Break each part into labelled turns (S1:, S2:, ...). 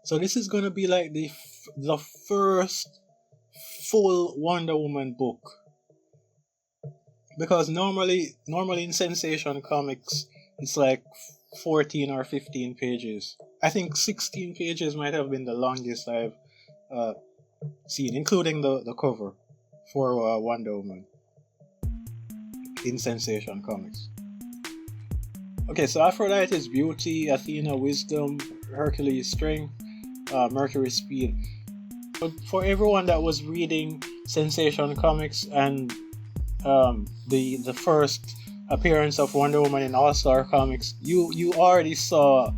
S1: So this is gonna be like the first full Wonder Woman book, because normally in Sensation Comics it's like 14 or 15 pages. I think 16 pages might have been the longest I've seen, including the cover for Wonder Woman in Sensation Comics. Okay, so Aphrodite's beauty, Athena wisdom, Hercules strength, Mercury speed. But for everyone that was reading Sensation Comics and the first appearance of Wonder Woman in All Star Comics, you already saw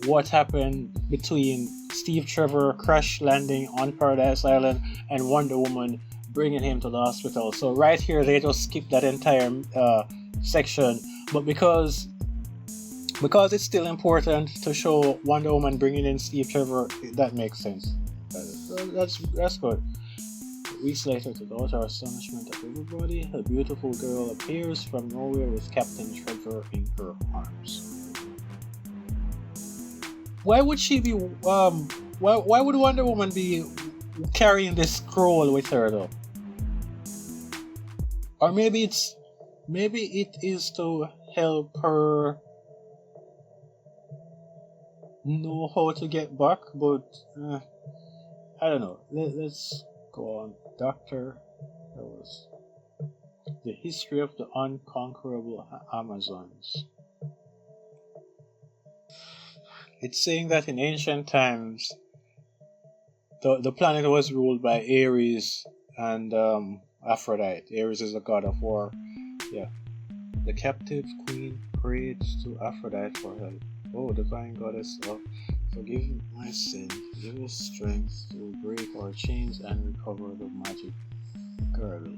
S1: what happened between Steve Trevor crash landing on Paradise Island and Wonder Woman bringing him to the hospital. So right here they just skipped that entire section, but because it's still important to show Wonder Woman bringing in Steve Trevor, that makes sense. That's good. Weeks later, to the utter astonishment of everybody, a beautiful girl appears from nowhere with Captain Trevor in her arms. Why would she be? Why would Wonder Woman be carrying this scroll with her though? Or maybe it is to help her know how to get back, but I don't know. Let's go on. Doctor, that was the history of the unconquerable Amazons. It's saying that in ancient times, the planet was ruled by Ares and Aphrodite. Ares is the god of war. Yeah. The captive queen prayed to Aphrodite for help. Oh, divine goddess of forgive my sin, give us strength to break our chains and recover the magic girdle.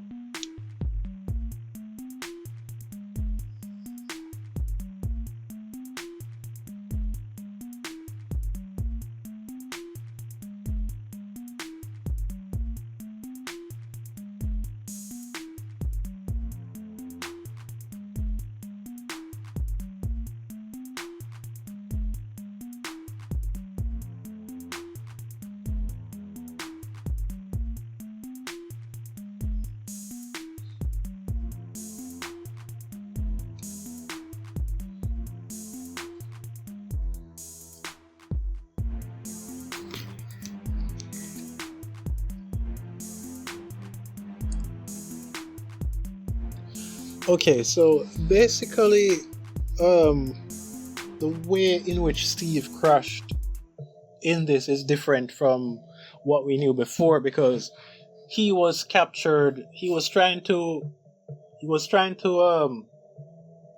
S1: Okay, so basically, the way in which Steve crashed in this is different from what we knew before, because he was captured. He was trying to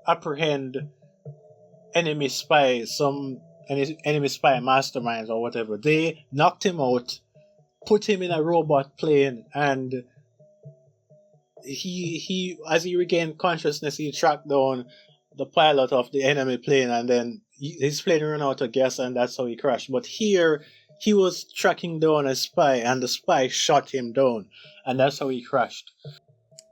S1: apprehend enemy spies, enemy spy masterminds or whatever. They knocked him out, put him in a robot plane, and he as he regained consciousness, he tracked down the pilot of the enemy plane, and then his plane ran out of gas, and that's how he crashed. But here he was tracking down a spy, and the spy shot him down, and that's how he crashed.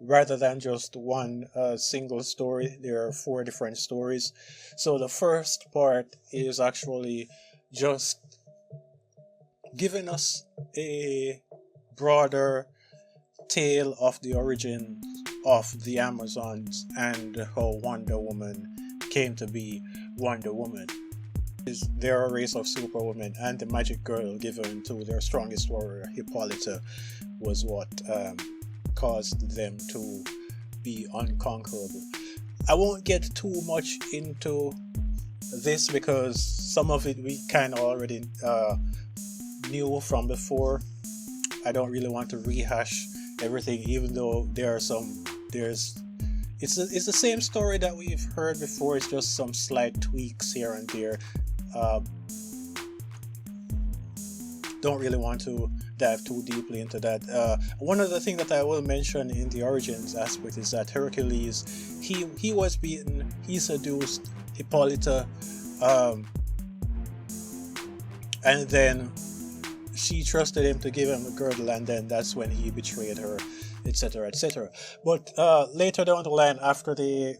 S1: Rather than just one single story, there are 4 different stories. So the first part is actually just giving us a broader tale of the origin of the Amazons and how Wonder Woman came to be Wonder Woman. They're a race of superwomen, and the magic girl given to their strongest warrior, Hippolyta, was what caused them to be unconquerable. I won't get too much into this because some of it we kind of already knew from before. I don't really want to rehash everything, even though it's the same story that we've heard before. It's just some slight tweaks here and there. Don't really want to dive too deeply into that. One other thing that I will mention in the origins aspect is that Hercules, he was beaten, he seduced Hippolyta, and then she trusted him to give him the girdle, and then that's when he betrayed her, etc., etc. But later down the line, after they,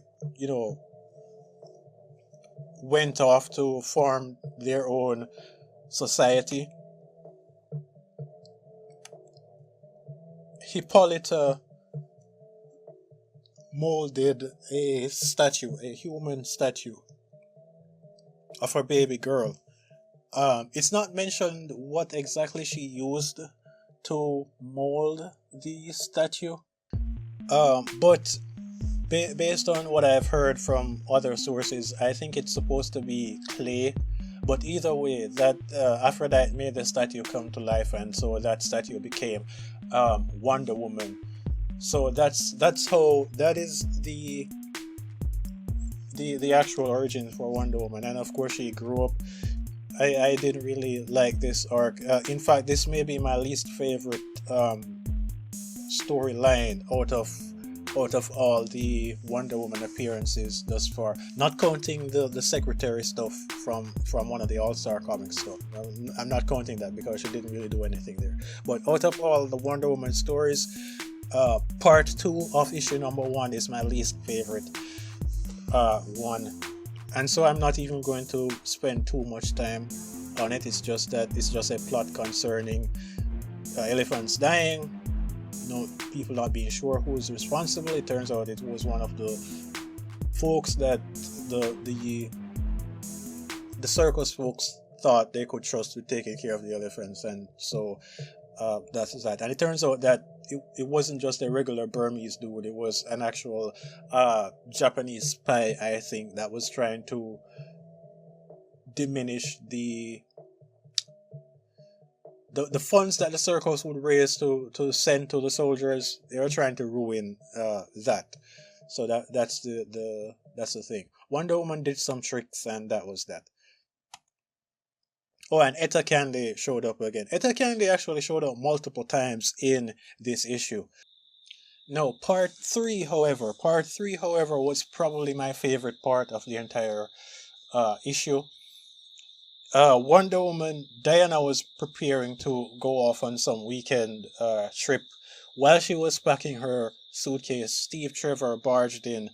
S1: went off to form their own society. Hippolyta molded a statue, a human statue of her baby girl. It's not mentioned what exactly she used to mold the statue, but based on what I've heard from other sources, I think it's supposed to be clay. But either way, that Aphrodite made the statue come to life, and so that statue became Wonder Woman. So that's how that is the actual origin for Wonder Woman. And of course, she grew up. I didn't really like this arc. In fact, this may be my least favorite storyline out of all the Wonder Woman appearances thus far, not counting the secretary stuff from one of the All-Star comics stuff. I'm not counting that because she didn't really do anything there. But out of all the Wonder Woman stories, part 2 of issue number 1 is my least favorite one, and so I'm not even going to spend too much time on it. It's just a plot concerning elephants dying. People not being sure who's responsible. It turns out it was one of the folks that the circus folks thought they could trust with taking care of the elephants, and so that's that. And it turns out that it wasn't just a regular Burmese dude. It was an actual Japanese spy, I think, that was trying to diminish the funds that the circus would raise to send to the soldiers. They were trying to ruin that. So that's the thing. Wonder Woman did some tricks, and that was that. Oh, and Etta Candy showed up again. Etta Candy actually showed up multiple times in this issue. No, part 3, however, was probably my favorite part of the entire issue. Wonder Woman, Diana was preparing to go off on some weekend trip. While she was packing her suitcase, Steve Trevor barged in.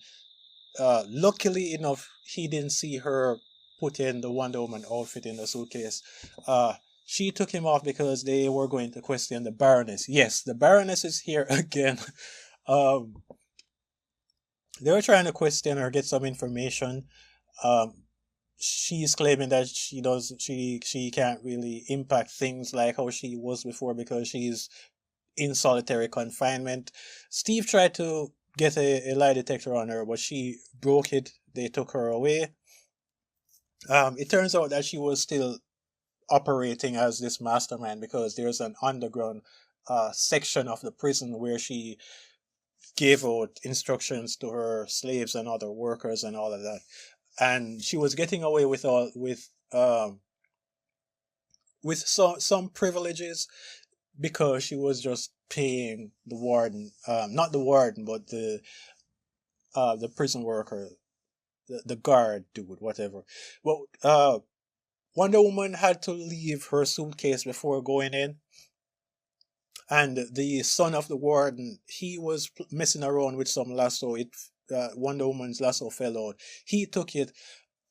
S1: Luckily enough, he didn't see her put in the Wonder Woman outfit in the suitcase. She took him off because they were going to question the Baroness. Yes, the Baroness is here again. They were trying to question her, get some information. She's claiming that she can't really impact things like how she was before because she's in solitary confinement. Steve tried to get a lie detector on her, but she broke it. They took her away. It turns out that she was still operating as this mastermind because there's an underground section of the prison where she gave out instructions to her slaves and other workers and all of that. And she was getting away with some privileges because she was just paying the warden, not the warden, but the prison worker, the guard dude, whatever. Well, Wonder Woman had to leave her suitcase before going in, and the son of the warden, he was messing around with some lasso. Wonder Woman's lasso fell out. He took it,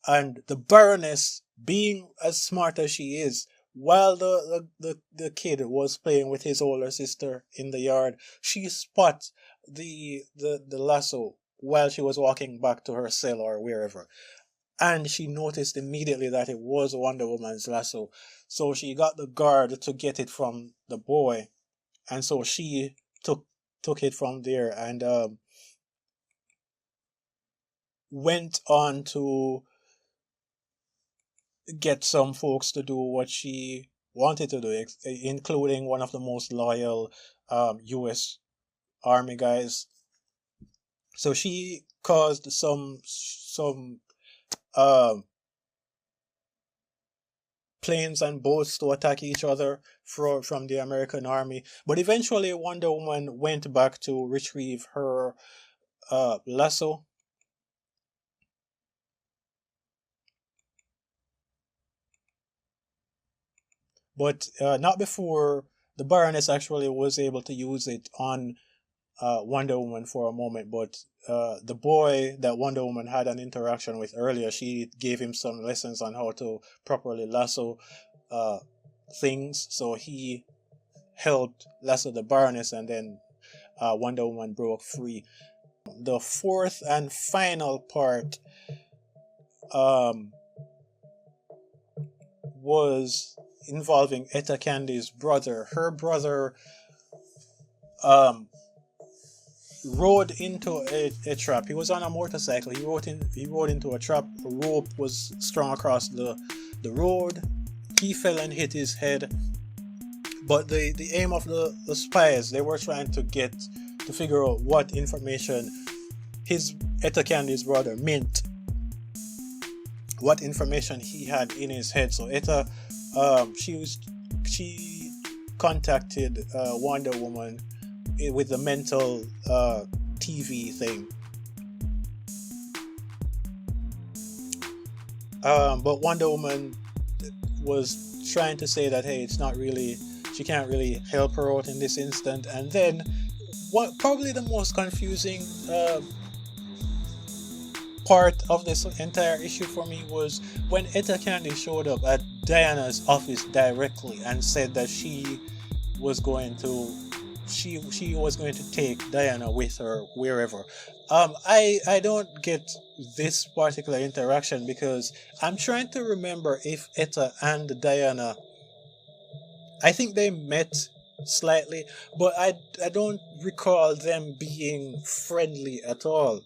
S1: and the Baroness, being as smart as she is, while the kid was playing with his older sister in the yard, she spot the lasso while she was walking back to her cell or wherever. And she noticed immediately that it was Wonder Woman's lasso. So she got the guard to get it from the boy. And so she took it from there and went on to get some folks to do what she wanted to do, including one of the most loyal U.S. Army guys. So she caused some planes and boats to attack each other from the American army. But eventually Wonder Woman went back to retrieve her lasso. But not before the Baroness actually was able to use it on Wonder Woman for a moment. But the boy that Wonder Woman had an interaction with earlier, she gave him some lessons on how to properly lasso things. So he helped Lasso the Baroness, and then Wonder Woman broke free. The fourth and final part was involving Etta Candy's brother. Her brother rode into a trap. He was on a motorcycle. He rode into a trap. A rope was strung across the road. He fell and hit his head. But the aim of the spies, they were trying to figure out what information his Etta Candy's brother meant, what information he had in his head. So Etta, she contacted Wonder Woman with the mental TV thing. But Wonder Woman was trying to say that, hey, she can't really help her out in this instant. And then what probably the most confusing part of this entire issue for me was when Etta Candy showed up at Diana's office directly and said that she was going to take Diana with her wherever. I don't get this particular interaction because I'm trying to remember if Etta and Diana, I think they met slightly, but I don't recall them being friendly at all.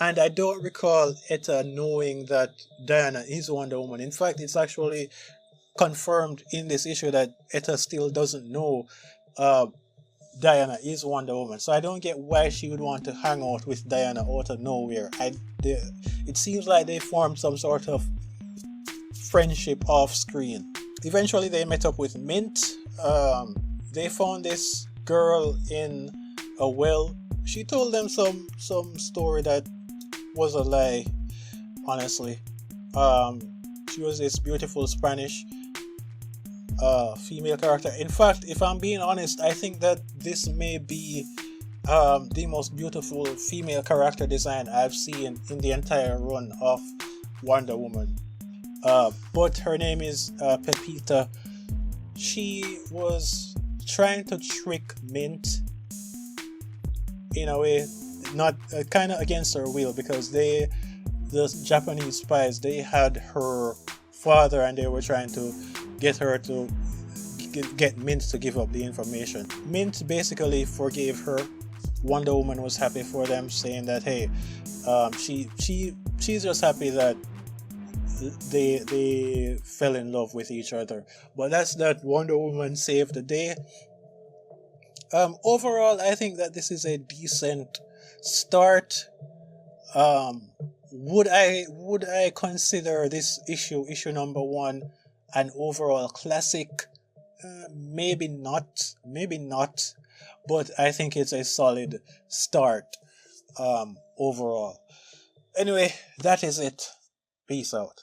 S1: And I don't recall Etta knowing that Diana is Wonder Woman. In fact, it's actually confirmed in this issue that Etta still doesn't know Diana is Wonder Woman. So I don't get why she would want to hang out with Diana out of nowhere. It seems like they formed some sort of friendship off screen. Eventually they met up with Mint. They found this girl in a well. She told them some story that was a lie, honestly. She was this beautiful Spanish female character. In fact, if I'm being honest, I think that this may be the most beautiful female character design I've seen in the entire run of Wonder Woman. But her name is Pepita. She was trying to trick Mint in a way, not kind of against her will, because the Japanese spies, they had her father and they were trying to get her to get Mint to give up the information. Mint basically forgave her. Wonder Woman was happy for them, saying that, hey, she's just happy that they fell in love with each other. But that's that. Wonder Woman saved the day. Overall, I think that this is a decent start. Would I consider this issue number 1 an overall classic? Maybe not, but I think it's a solid start overall. Anyway, that is it. Peace out.